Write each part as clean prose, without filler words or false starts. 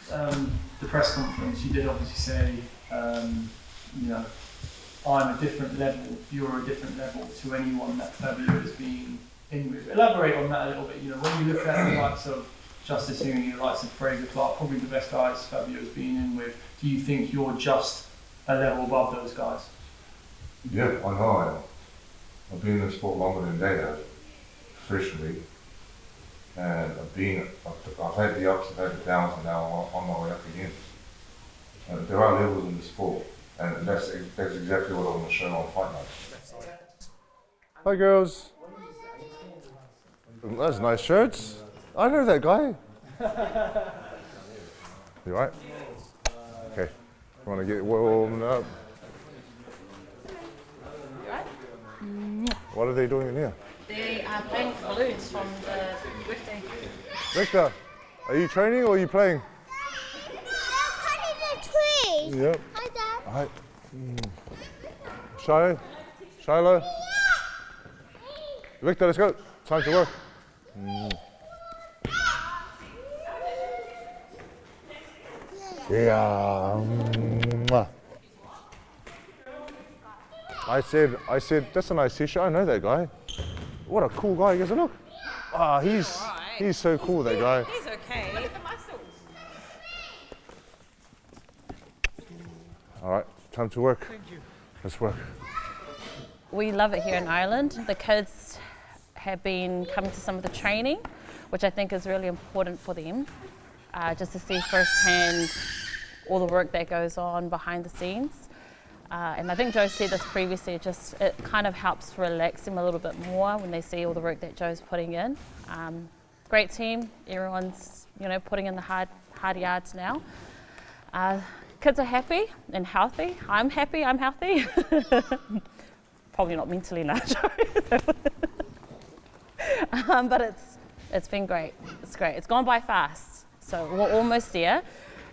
the press conference, you did obviously say, you know, I'm a different level, you're a different level to anyone that Fabio has been in with. Elaborate on that a little bit. You know, when you look at the likes of Justice Uni, the likes of Fraser Clark, probably the best guys Fabio has been in with, do you think you're just a level above those guys? Yeah, I know I am. I've been in the sport longer than they have, officially. And I've had the ups, I've had the downs, and now I'm on my way up again. There are levels in the sport, and that's exactly what I want to show on Fight Night. Hi girls. That's nice shirts. I know that guy. You right? Okay. Want to get warmed up? You right? What are they doing in here? They are playing balloons from the birthday. Victor, are you training or are you playing? Cutting the trees. Yep. Hi, Dad. Hi. Shiloh? Victor, let's go. Time to work. Yeah. I said, that's a nice t-shirt. I know that guy. What a cool guy. He goes, look. Ah, he's so cool, that guy. He's okay. Look at the muscles. All right, time to work. Thank you. Let's work. We love it here in Ireland. The kids have been coming to some of the training, which I think is really important for them, just to see firsthand all the work that goes on behind the scenes. And I think Joe said this previously, it kind of helps relax them a little bit more when they see all the work that Joe's putting in. Great team, everyone's putting in the hard yards now. Kids are happy and healthy. I'm happy, I'm healthy. Probably not mentally now, Joe. But it's been great. It's great. It's gone by fast. So we're almost there.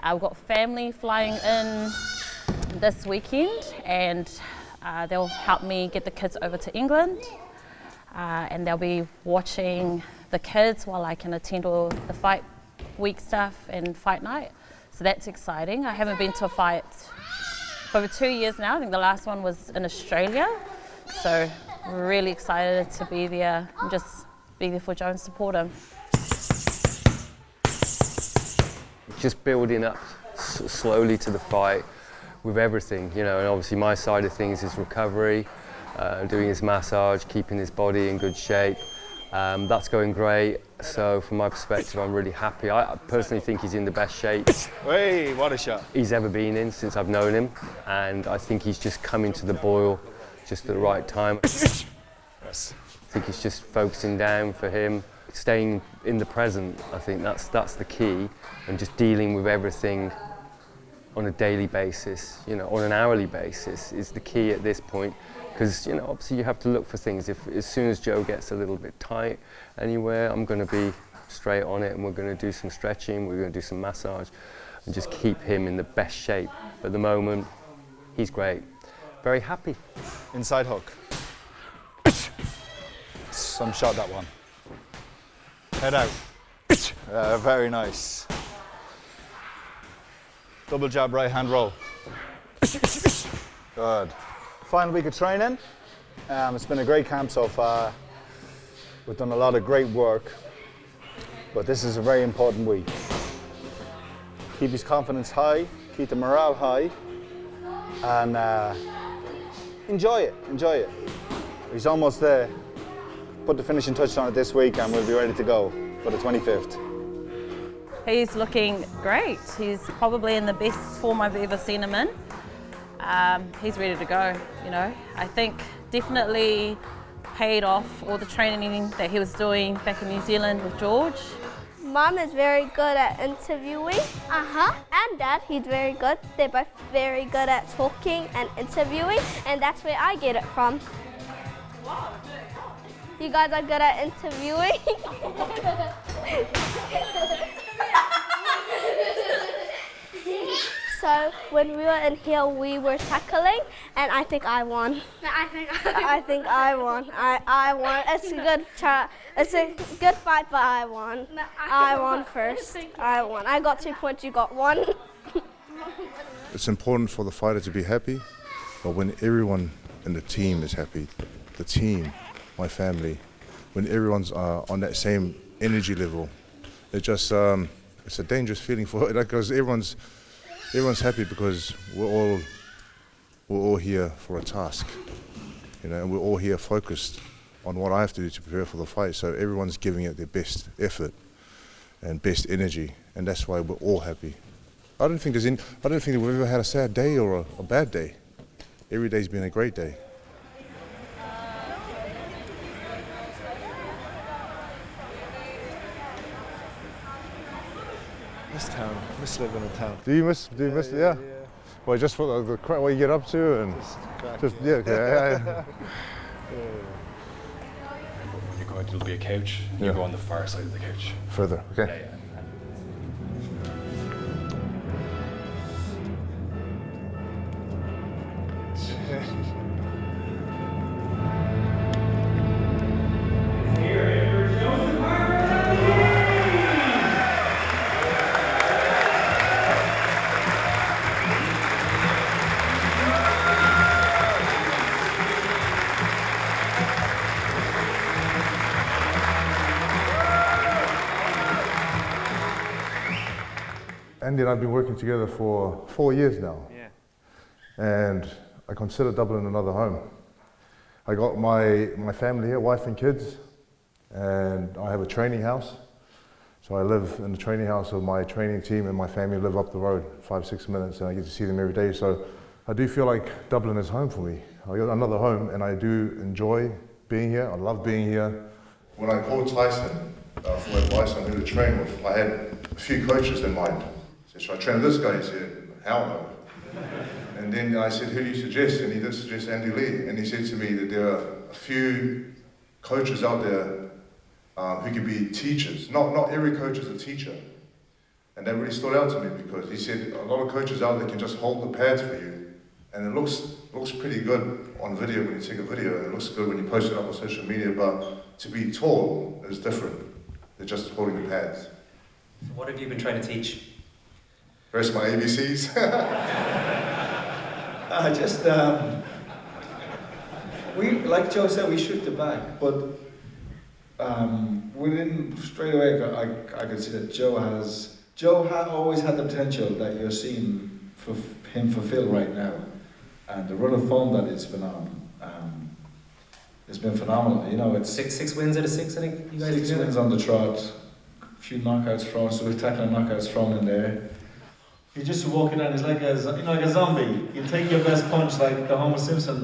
We've got family flying in this weekend, and they'll help me get the kids over to England, and they'll be watching the kids while I can attend all the fight week stuff and fight night. So that's exciting. I haven't been to a fight for over 2 years now. I think the last one was in Australia. So really excited to be there and just be there for Joe and support him. Just building up slowly to the fight with everything, and obviously my side of things is recovery, doing his massage, keeping his body in good shape. That's going great. So from my perspective, I'm really happy. I personally think he's in the best shape Hey, what a shot. he's ever been in since I've known him, and I think he's just coming to the boil just at the right time. Yes. I think it's just focusing down for him, staying in the present. I think that's the key, and just dealing with everything on a daily basis, on an hourly basis is the key at this point. Because obviously you have to look for things. As soon as Joe gets a little bit tight anywhere, I'm going to be straight on it, and we're going to do some stretching, we're going to do some massage, and just keep him in the best shape. At the moment, he's great. Very happy. Inside hook. Some shot, that one. Head out. Very nice. Double jab, right hand roll. Good. Final week of training. It's been a great camp so far. We've done a lot of great work, but this is a very important week. Keep his confidence high, keep the morale high, and enjoy it. He's almost there. Put the finishing touch on it this week and we'll be ready to go for the 25th. He's looking great. He's probably in the best form I've ever seen him in. He's ready to go, I think definitely paid off all the training that he was doing back in New Zealand with George. Mom is very good at interviewing. And Dad, he's very good. They're both very good at talking and interviewing, and that's where I get it from. You guys are good at interviewing. So when we were in here, we were tackling, and I think I won. I think I won. I won. It's a good fight, but I won. I won first. I won. I got 2 points, you got 1. It's important for the fighter to be happy, but when everyone in the team is happy, the team, my family, when everyone's on that same energy level, it just it's a dangerous feeling for it, because everyone's happy because we're all here for a task, and we're all here focused on what I have to do to prepare for the fight. So everyone's giving it their best effort and best energy, and that's why we're all happy. I don't think that we've ever had a sad day or a bad day. Every day's been a great day. Miss town. Miss living in town. Do you miss it? Yeah. Well, just for the crowd, what you get up to, and yeah. When you go out, there'll be a couch. You go on the far side of the couch. Further, okay. Yeah. Andy and I have been working together for 4 years now. Yeah. And I consider Dublin another home. I got my family here, wife and kids, and I have a training house. So I live in the training house of my training team, and my family live up the road 5-6 minutes, and I get to see them every day. So I do feel like Dublin is home for me. I got another home, and I do enjoy being here. I love being here. When I called Tyson for advice on who to train with, I had a few coaches in mind. I said, should I train this guy? He said, hell no. And then I said, who do you suggest? And he did suggest Andy Lee. And he said to me that there are a few coaches out there who can be teachers. Not every coach is a teacher. And that really stood out to me, because he said a lot of coaches out there can just hold the pads for you. And it looks pretty good on video when you take a video, and it looks good when you post it up on social media, but to be taught is different than just holding the pads. So what have you been trying to teach? Rest my ABCs. We, like Joe said, we shoot the bag, but we didn't straight away. I could see that Joe always had the potential that you're seeing for him fulfill right now, and the run of form that it's been on, it's been phenomenal. You know, it's Six wins out of 6, I think you guys 6 wins on the trot, a few knockouts thrown, spectacular knockouts thrown in there. He's just walking out. He's like a zombie. He'll take your best punch like the Homer Simpson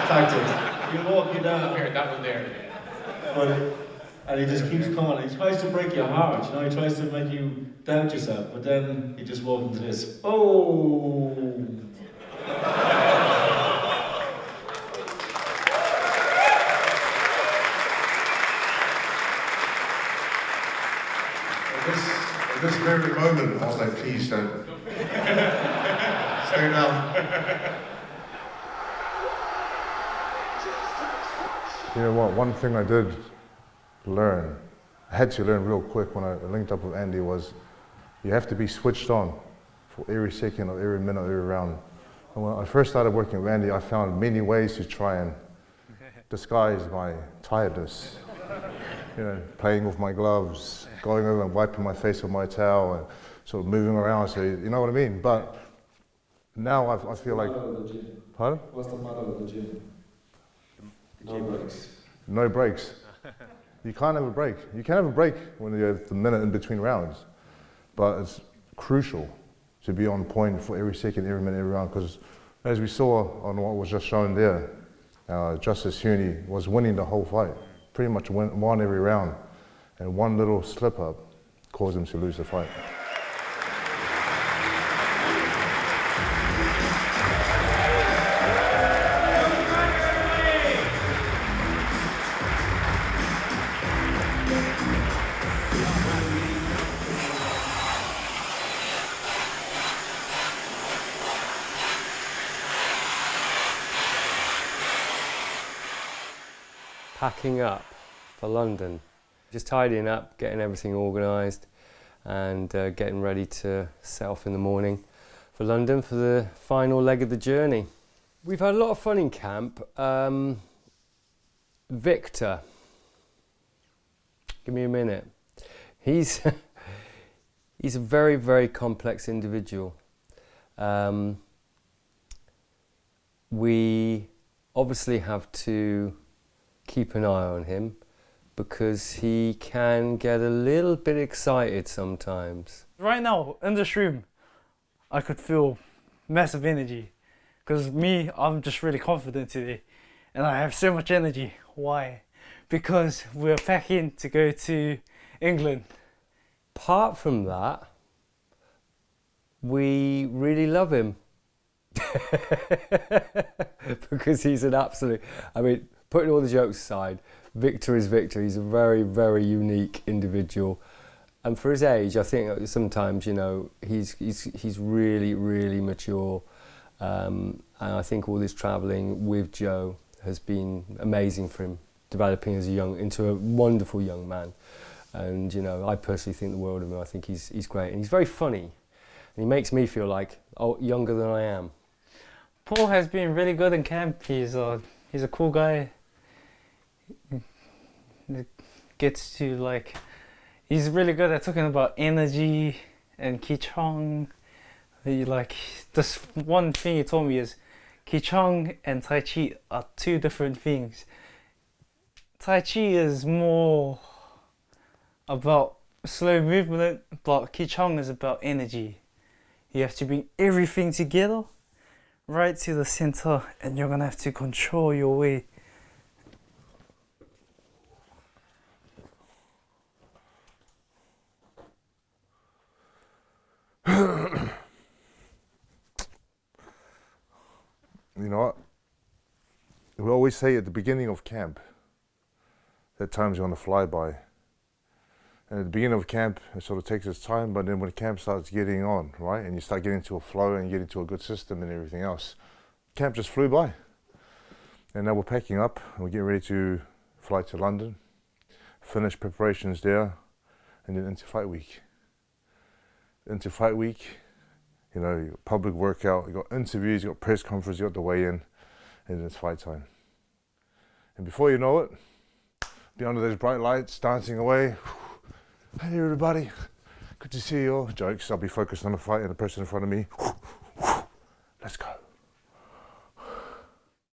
tactic. He'll walk you down. That one there. And he just keeps coming. He tries to break your heart. You know, he tries to make you doubt yourself. But then he just walks into this. Oh. At this very moment, I was like, please don't. Stay down. You know what, one thing I did learn, I had to learn real quick when I linked up with Andy, was you have to be switched on for every second or every minute, every round. And when I first started working with Andy, I found many ways to try and disguise my tiredness. You know, playing with my gloves, going over and wiping my face with my towel, and sort of moving around, so you know what I mean? But now I feel like... Pardon? What's the matter with the gym? No breaks. No breaks. You can't have a break. You can have a break when you have the minute in between rounds, but it's crucial to be on point for every second, every minute, every round, because as we saw on what was just shown there, Justice Huni was winning the whole fight. Pretty much won every round, and one little slip up caused him to lose the fight. Packing up for London. Just tidying up, getting everything organised and getting ready to set off in the morning for London for the final leg of the journey. We've had a lot of fun in camp. Victor, give me a minute. He's a very, very complex individual. We obviously have to keep an eye on him because he can get a little bit excited sometimes. Right now, in this room, I could feel massive energy because I'm just really confident today and I have so much energy. Why? Because we're packing to go to England. Apart from that, we really love him. Because he's an absolute, I mean, putting all the jokes aside, Victor is Victor. He's a very, very unique individual. And for his age, I think sometimes, you know, he's really, really mature. And I think all this travelling with Joe has been amazing for him, developing into a wonderful young man. And, you know, I personally think the world of him. I think he's great. And he's very funny. And he makes me feel like younger than I am. Paul has been really good in camp. He's a cool guy. Gets to like, he's really good at talking about energy and Qigong. This one thing he told me is Qigong and Tai Chi are two different things. Tai Chi is more about slow movement, but Qigong is about energy. You have to bring everything together right to the center and you're gonna have to control your way. You know what? We always say at the beginning of camp that time's going to fly by. And at the beginning of camp, it sort of takes its time, but then when camp starts getting on, right, and you start getting into a flow and you get into a good system and everything else, camp just flew by. And now we're packing up and we're getting ready to fly to London, finish preparations there, and then into fight week. Into fight week, you know, you got public workout, you got interviews, you got press conference, you got the weigh-in, and then it's fight time. And before you know it, be under those bright lights, dancing away. Hey everybody, good to see you all. Jokes, I'll be focused on the fight and the person in front of me. Let's go.